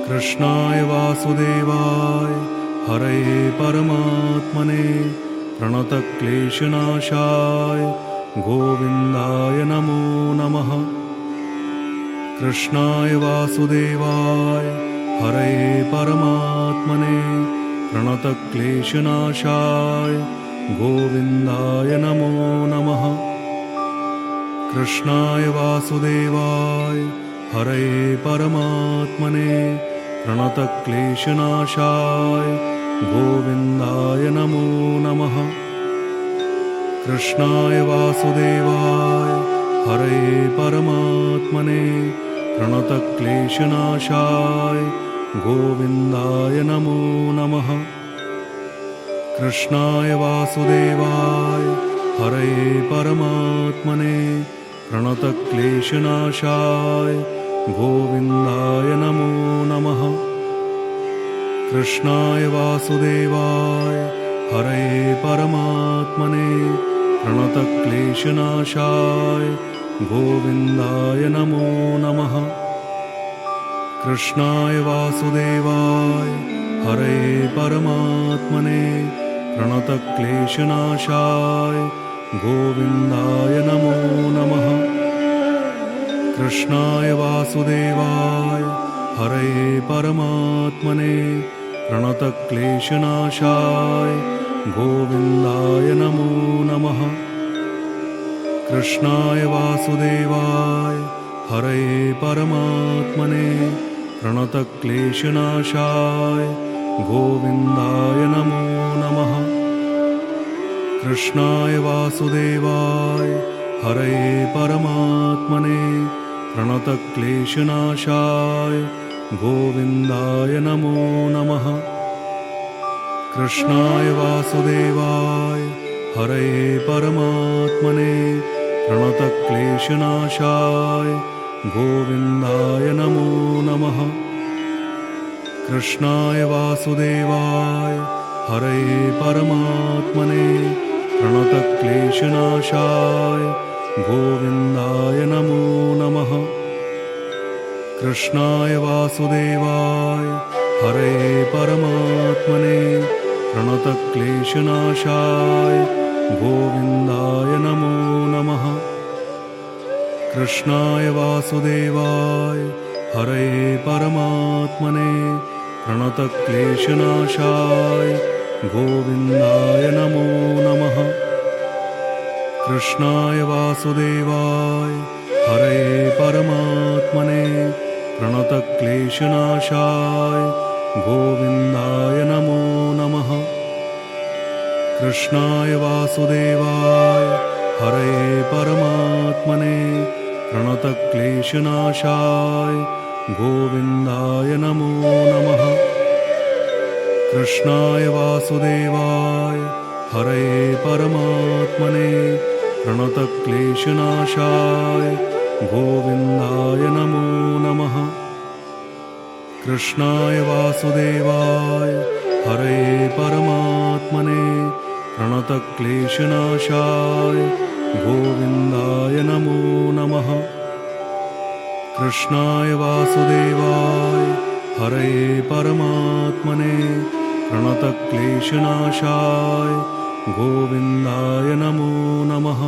कृष्णाय वासुदेवाय हरये परमात्मने प्रणतक्लेशनाशाय गोविन्दाय नमो नमः। कृष्णाय वासुदेवाय हरये परमात्मने प्रणतक्लेशनाशाय गोविन्दाय नमो नमः। कृष्णाय वासुदेवाय हरये परमात्मने प्रणतक्लेशनाशाय गोविन्दाय नमो नमः। कृष्णाय वासुदेवाय हरये परमात्मने प्रणतक्लेशनाशाय गोविन्दाय नमो नमः। कृष्णाय वासुदेवाय हरये परमात्मने प्रणतक्लेशनाशाय गोविन्दाय नमो नमः। कृष्णाय वासुदेवाय हरये परमात्मने प्रणतक्लेशनाशाय गोविन्दाय नमो नमः। कृष्णाय वासुदेवाय हरये परमात्मने प्रणतक्लेशनाशाय गोविन्दाय नमो नमः। कृष्णाय वासुदेवाय हरये परमात्मने प्रणतक्लेशनाशाय गोविन्दाय नमो नमः। कृष्णाय वासुदेवाय हरये परमात्मने प्रणतक्लेशनाशाय गोविन्दाय नमो नमः। कृष्णाय वासुदेवाय हरये परमात्मने प्रणतक्लेशनाशाय गोविन्दाय नमो नमः। कृष्णाय वासुदेवाय हरये परमात्मने प्रणतक्लेशनाशाय गोविन्दाय नमो नमः। कृष्णाय वासुदेवाय हरये परमात्मने प्रणतक्लेशनाशाय गोविन्दाय नमो नमः। कृष्णाय वासुदेवाय हरये परमात्मने प्रणतक्लेशनाशाय गोविन्दाय नमो नमः। कृष्णाय वासुदेवाय हरये परमात्मने प्रणतक्लेशनाशाय गोविन्दाय नमो नमः। कृष्णाय वासुदेवाय हरये परमात्मने प्रणतक्लेशनाशाय गोविन्दाय नमो नमः। कृष्णाय वासुदेवाय हरये परमात्मने प्रणतक्लेशनाशाय गोविन्दाय नमो नमः। कृष्णाय वासुदेवाय हरये परमात्मने प्रणतक्लेशनाशाय गोविन्दाय नमो नमः। कृष्णाय वासुदेवाय हरये परमात्मने प्रणतक्लेशनाशाय गोविन्दाय नमो नमः। कृष्णाय वासुदेवाय हरये परमात्मने प्रणतक्लेशनाशाय गोविन्दाय नमो नमः।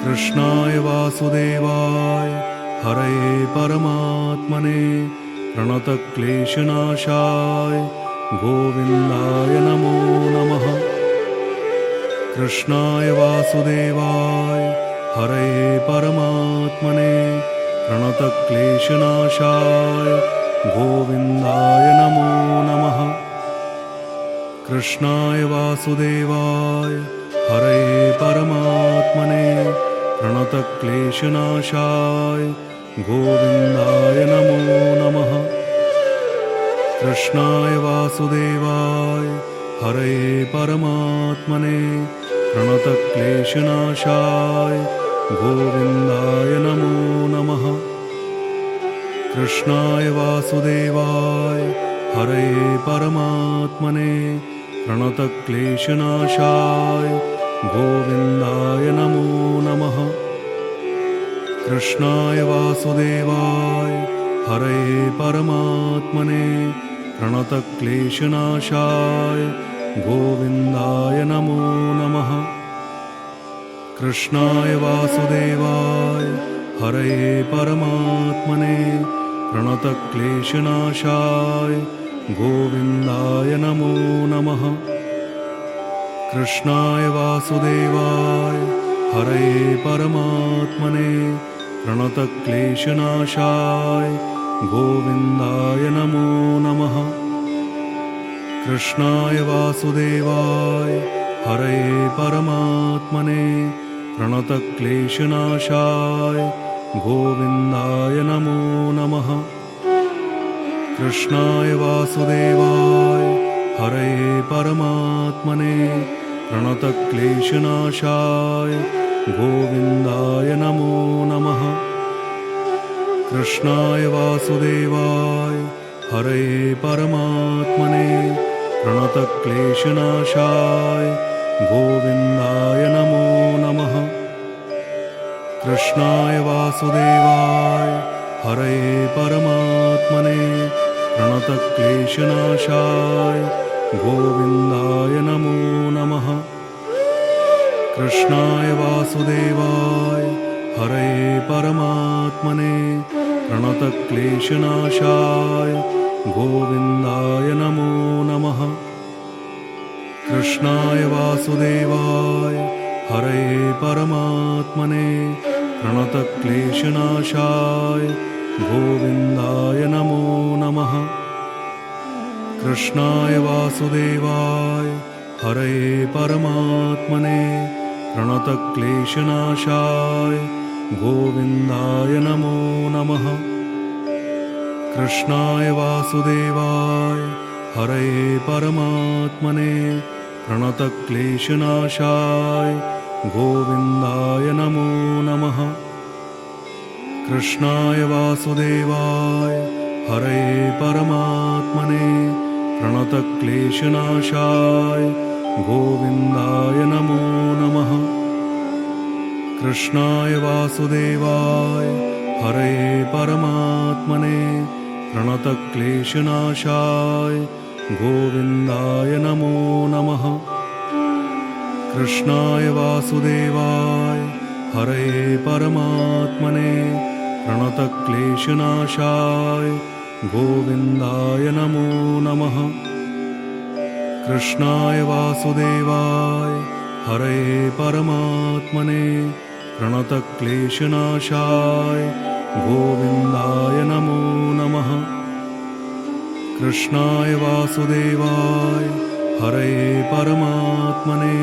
कृष्णाय वासुदेवाय हरये परमात्मने प्रणतक्लेशनाशाय गोविन्दाय नमो नमः। कृष्णाय वासुदेवाय हरये परमात्मने प्रणतक्लेशनाशाय गोविन्दाय नमो नमः। कृष्णाय वासुदेवाय हरये परमात्मने प्रणतक्लेशनाशाय गोविन्दाय नमो नमः। कृष्णाय वासुदेवाय हरये परमात्मने प्रणतक्लेशनाशाय गोविन्दाय नमो नमः। कृष्णाय वासुदेवाय हरये परमात्मने प्रणतक्लेशनाशाय गोविन्दाय नमो नमः। कृष्णाय वासुदेवाय हरये परमात्मने प्रणतक्लेशनाशाय गोविन्दाय नमो नमः। कृष्णाय वासुदेवाय हरये परमात्मने प्रणतक्लेशनाशाय गोविन्दाय नमो नमः। कृष्णाय वासुदेवाय हरये परमात्मने प्रणतक्लेशनाशाय गोविन्दाय नमो नमः। कृष्णाय वासुदेवाय हरये परमात्मने प्रणतक्लेशनाशाय गोविन्दाय नमो नमः। कृष्णाय वासुदेवाय हरये परमात्मने प्रणतक्लेशनाशाय गोविन्दाय नमो नमः। कृष्णाय वासुदेवाय हरये परमात्मने प्रणतक्लेशनाशाय गोविन्दाय नमो नमः। कृष्णाय वासुदेवाय हरये परमात्मने प्रणतक्लेशनाशाय गोविन्दाय नमो नमः। कृष्णाय वासुदेवाय हरये परमात्मने प्रणतक्लेशनाशाय गोविन्दाय नमो नमः। कृष्णाय वासुदेवाय हरये परमात्मने प्रणतक्लेशनाशाय गोविन्दाय नमो नमः। कृष्णाय वासुदेवाय हरये परमात्मने प्रणतक्लेशनाशाय गोविन्दाय नमो नमः। कृष्णाय वासुदेवाय हरये परमात्मने प्रणतक्लेशनाशाय गोविन्दाय नमो नमः। कृष्णाय वासुदेवाय हरये परमात्मने प्रणतक्लेशनाशाय गोविन्दाय नमो नमः। कृष्णाय वासुदेवाय हरये परमात्मने प्रणतक्लेशनाशाय गोविन्दाय नमो नमः। कृष्णाय वासुदेवाय हरये परमात्मने प्रणतक्लेशनाशाय गोविन्दाय नमो नमः। कृष्णाय वासुदेवाय हरये परमात्मने प्रणतक्लेशनाशाय गोविन्दाय नमो नमः। कृष्णाय वासुदेवाय हरये परमात्मने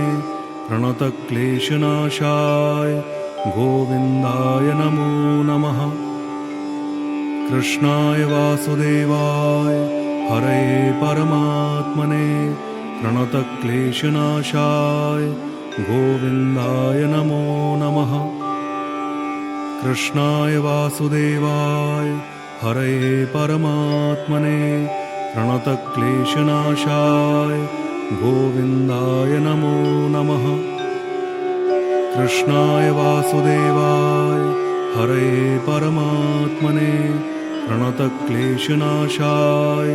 प्रणतक्लेशनाशाय गोविन्दाय नमो नमः। कृष्णाय वासुदेवाय हरये परमात्मने प्रणतक्लेशनाशाय गोविन्दाय नमो नमः। कृष्णाय वासुदेवाय हरये परमात्मने प्रणतक्लेशनाशाय गोविन्दाय नमो नमः। कृष्णाय वासुदेवाय हरये परमात्मने प्रणतक्लेशनाशाय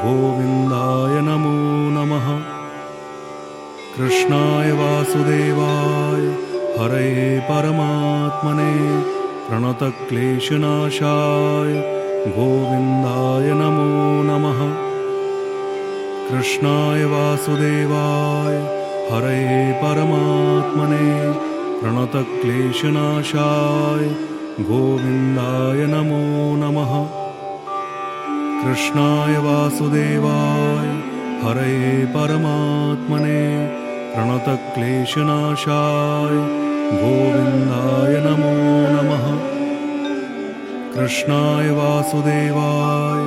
गोविन्दाय नमो नमः। कृष्णाय वासुदेवाय हरये परमात्मने प्रणतक्लेशनाशाय गोविन्दाय नमो नमः। कृष्णाय वासुदेवाय हरये परमात्मने प्रणतक्लेशनाशाय गोविन्दाय नमो नमः। कृष्णाय वासुदेवाय हरये परमात्मने प्रणतक्लेशनाशाय गोविन्दाय नमो नमः। कृष्णाय वासुदेवाय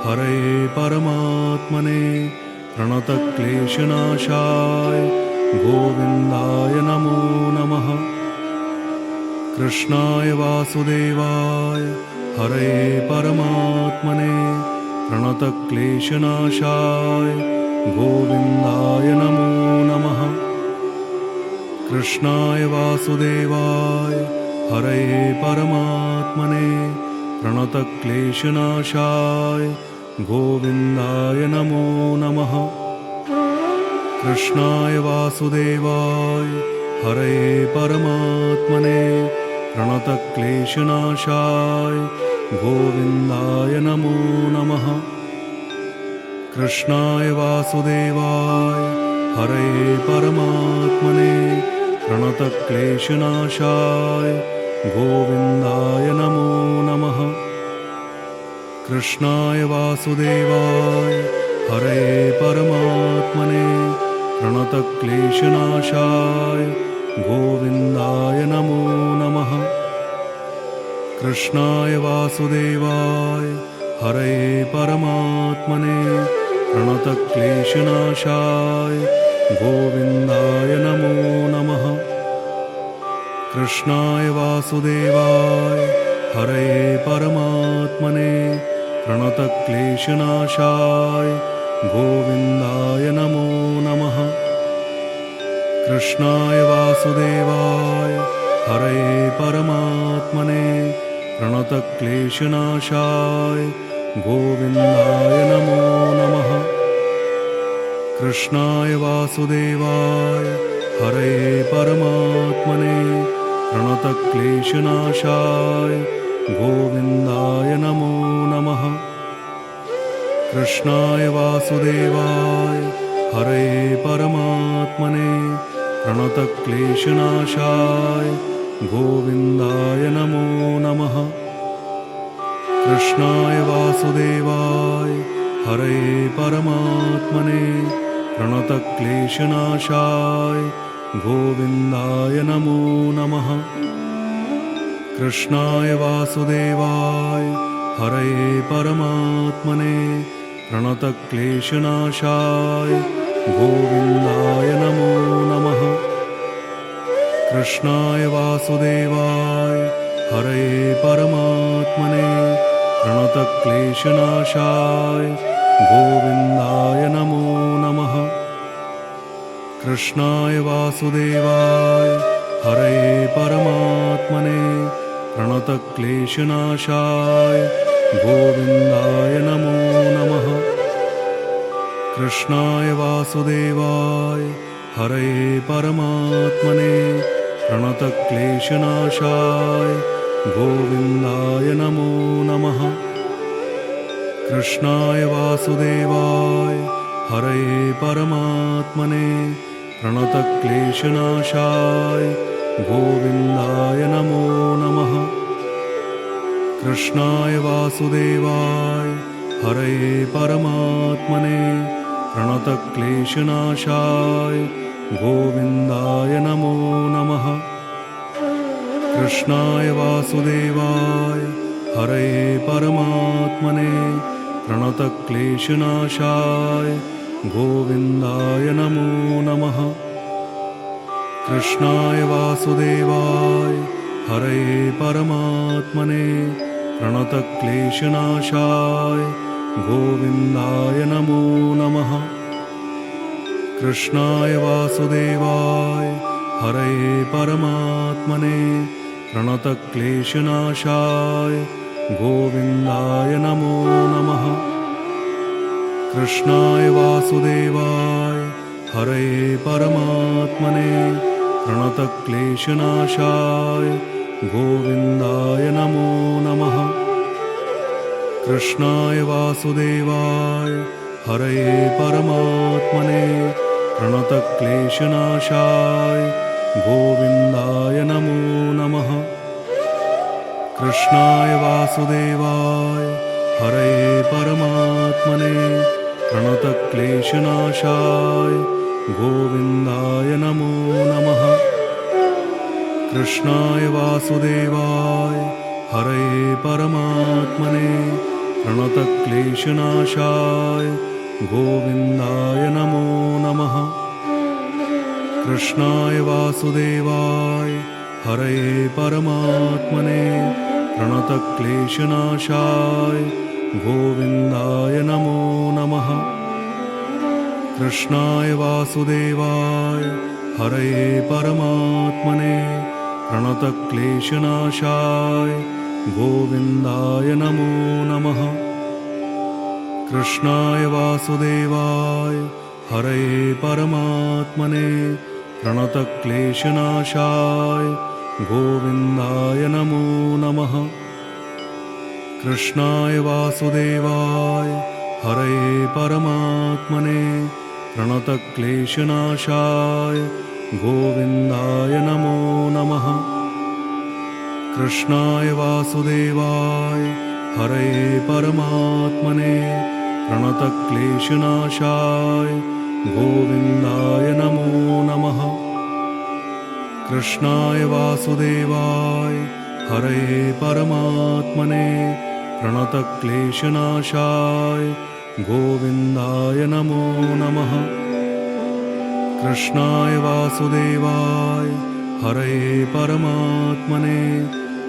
हरये परमात्मने प्रणतक्लेशनाशाय गोविन्दाय नमो नमः। कृष्णाय वासुदेवाय हरये परमात्मने प्रणतक्लेशनाशाय गोविन्दाय नमो नमः। कृष्णाय वासुदेवाय हरये परमात्मने प्रणतक्लेशनाशाय गोविन्दाय नमो नमः। कृष्णाय वासुदेवाय हरये परमात्मने प्रणतक्लेशनाशाय गोविन्दाय नमो नमः। कृष्णाय वासुदेवाय हरये परमात्मने प्रणतक्लेशनाशाय गोविन्दाय नमो नमः। कृष्णाय वासुदेवाय हरये परमात्मने प्रणतक्लेशनाशाय गोविन्दाय नमो नमः। कृष्णाय वासुदेवाय हरये परमात्मने प्रणतक्लेशनाशाय गोविन्दाय नमो नमः। कृष्णाय वासुदेवाय हरये परमात्मने प्रणतक्लेशनाशाय गोविन्दाय नमो नमः। कृष्णाय वासुदेवाय हरये परमात्मने प्रणतक्लेशनाशाय गोविन्दाय नमो नमः। कृष्णाय वासुदेवाय हरये परमात्मने प्रणतक्लेशनाशाय गोविन्दाय नमो नमः। कृष्णाय वासुदेवाय हरये परमात्मने प्रणतक्लेशनाशाय गोविन्दाय नमो नमः। कृष्णाय वासुदेवाय हरये परमात्मने प्रणतक्लेशनाशाय गोविन्दाय नमो नमः। कृष्णाय वासुदेवाय हरये परमात्मने प्रणतक्लेशनाशाय गोविन्दाय नमो नमः। कृष्णाय वासुदेवाय हरये परमात्मने प्रणतक्लेशनाशाय गोविन्दाय नमो नमः। कृष्णाय वासुदेवाय हरये परमात्मने प्रणतक्लेशनाशाय गोविन्दाय नमो नमः। कृष्णाय वासुदेवाय हरये परमात्मने प्रणतक्लेशनाशाय गोविन्दाय नमो नमः। कृष्णाय वासुदेवाय हरये परमात्मने प्रणतक्लेशनाशाय गोविन्दाय नमो नमः। कृष्णाय वासुदेवाय हरये परमात्मने प्रणतक्लेशनाशाय गोविन्दाय नमो नमः। कृष्णाय वासुदेवाय हरये परमात्मने प्रणतक्लेशनाशाय गोविन्दाय नमो नमः। कृष्णाय वासुदेवाय हरये परमात्मने प्रणतक्लेशनाशाय गोविन्दाय नमो नमः। कृष्णाय वासुदेवाय हरये परमात्मने प्रणतक्लेशनाशाय गोविन्दाय नमो नमः। कृष्णाय वासुदेवाय हरये परमात्मने प्रणतक्लेशनाशाय गोविन्दाय नमो नमः। कृष्णाय वासुदेवाय हरये परमात्मने प्रणतक्लेशनाशाय गोविन्दाय नमो नमः। कृष्णाय वासुदेवाय हरये परमात्मने प्रणतक्लेशनाशाय गोविन्दाय नमो नमः। कृष्णाय वासुदेवाय हरये परमात्मने प्रणतक्लेशनाशाय गोविन्दाय नमो नमः। कृष्णाय वासुदेवाय हरये परमात्मने प्रणतक्लेशनाशाय गोविन्दाय नमो नमः। कृष्णाय वासुदेवाय हरये परमात्मने प्रणतक्लेशनाशाय गोविन्दाय नमो नमः। कृष्णाय वासुदेवाय हरये परमात्मने प्रणतक्लेशनाशाय गोविन्दाय नमो नमः। कृष्णाय वासुदेवाय हरये परमात्मने प्रणतक्लेशनाशाय गोविन्दाय नमो नमः। कृष्णाय वासुदेवाय हरये परमात्मने प्रणतक्लेशनाशाय गोविन्दाय नमो नमः। कृष्णाय वासुदेवाय हरये परमात्मने प्रणतक्लेशनाशाय गोविन्दाय नमो नमः। कृष्णाय वासुदेवाय हरये परमात्मने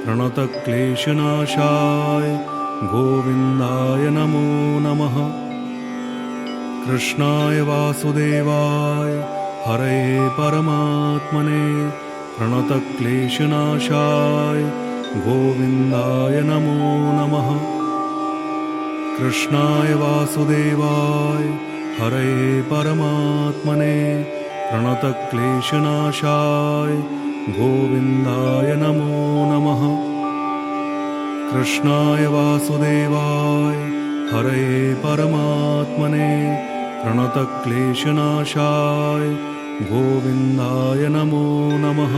प्रणतक्लेशनाशाय गोविन्दाय नमो नमः। कृष्णाय वासुदेवाय हरये परमात्मने प्रणतक्लेशनाशाय गोविन्दाय नमो नमः। कृष्णाय वासुदेवाय हरये परमात्मने प्रणतक्लेशनाशाय गोविन्दाय नमो नमः। कृष्णाय वासुदेवाय हरये परमात्मने प्रणतक्लेशनाशाय गोविन्दाय नमो नमः।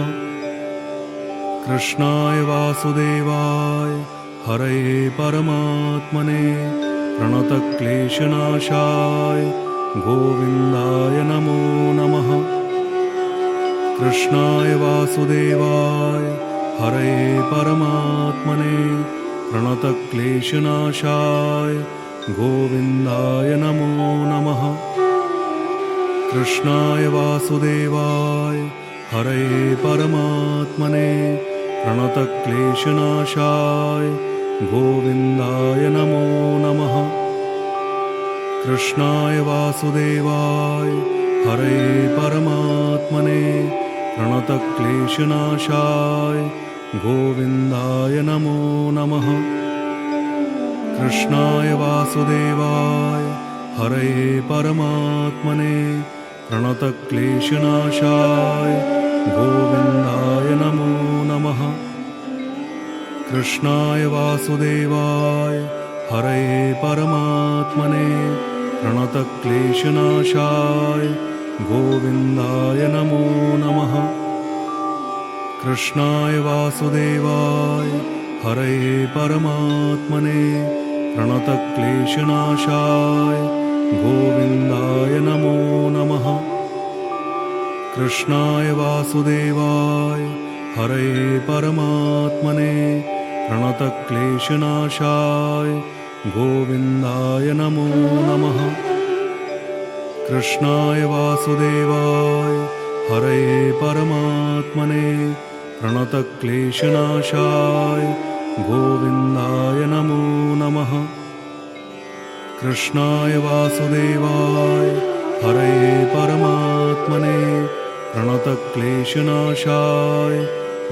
कृष्णाय वासुदेवाय हरये परमात्मने प्रणतक्लेशनाशाय गोविन्दाय नमो नमः। कृष्णाय वासुदेवाय हरये परमात्मने प्रणतक्लेशनाशाय गोविन्दाय नमो नमः। कृष्णाय वासुदेवाय हरये परमात्मने प्रणतक्लेशनाशाय गोविन्दाय नमो नमः। कृष्णाय वासुदेवाय हरये परमात्मने प्रणतक्लेशनाशाय गोविन्दाय नमो नमः। कृष्णाय वासुदेवाय हरये परमात्मने प्रणतक्लेशनाशाय गोविन्दाय नमो नमः। कृष्णाय वासुदेवाय हरये परमात्मने प्रणतक्लेशनाशाय गोविन्दाय नमो नमः। कृष्णाय वासुदेवाय हरये परमात्मने प्रणतक्लेशनाशाय गोविन्दाय नमो नमः। कृष्णाय वासुदेवाय हरये परमात्मने प्रणतक्लेशनाशाय गोविन्दाय नमो नमः। कृष्णाय वासुदेवाय हरये परमात्मने प्रणतक्लेशनाशाय गोविन्दाय नमो नमः। कृष्णाय वासुदेवाय हरये परमात्मने प्रणतक्लेशनाशाय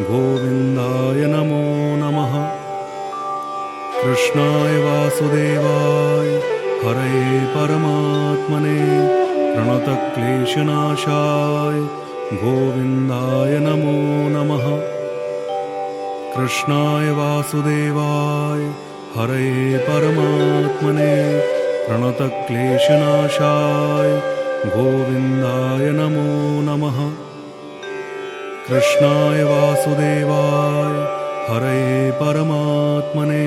गोविन्दाय नमो नमः। कृष्णाय वासुदेवाय हरये परमात्मने प्रणतक्लेशनाशाय गोविन्दाय नमो नमः। कृष्णाय वासुदेवाय हरये परमात्मने प्रणतक्लेशनाशाय गोविन्दाय नमो नमः। कृष्णाय वासुदेवाय हरये परमात्मने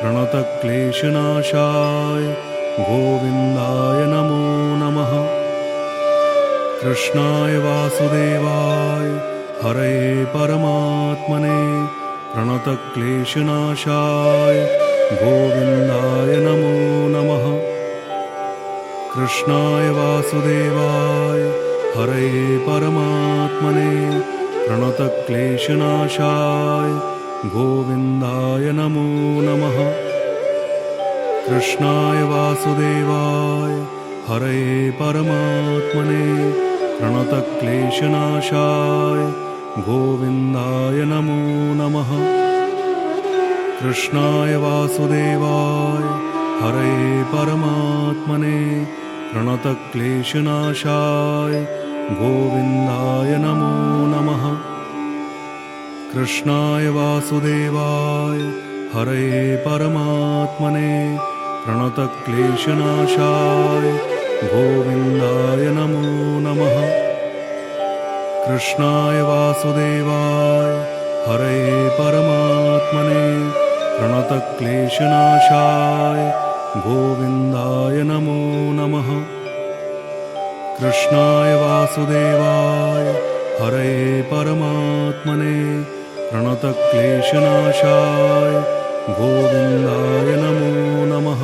प्रणतक्लेशनाशाय गोविन्दाय नमो नमः। कृष्णाय वासुदेवाय हरये परमात्मने प्रणतक्लेशनाशाय गोविन्दाय नमो नमः। कृष्णाय वासुदेवाय हरये परमात्मने प्रणतक्लेशनाशाय गोविन्दाय नमो नमः। कृष्णाय वासुदेवाय हरये परमात्मने प्रणतक्लेशनाशाय गोविन्दाय नमो नमः। कृष्णाय वासुदेवाय हरये परमात्मने प्रणतक्लेशनाशाय गोविन्दाय नमो नमः। कृष्णाय वासुदेवाय हरये परमात्मने प्रणतक्लेशनाशाय गोविन्दाय नमो नमः। कृष्णाय वासुदेवाय हरये परमात्मने प्रणतक्लेशनाशाय गोविन्दाय नमो नमः। कृष्णाय वासुदेवाय हरये परमात्मने प्रणतक्लेशनाशाय गोविन्दाय नमो नमः।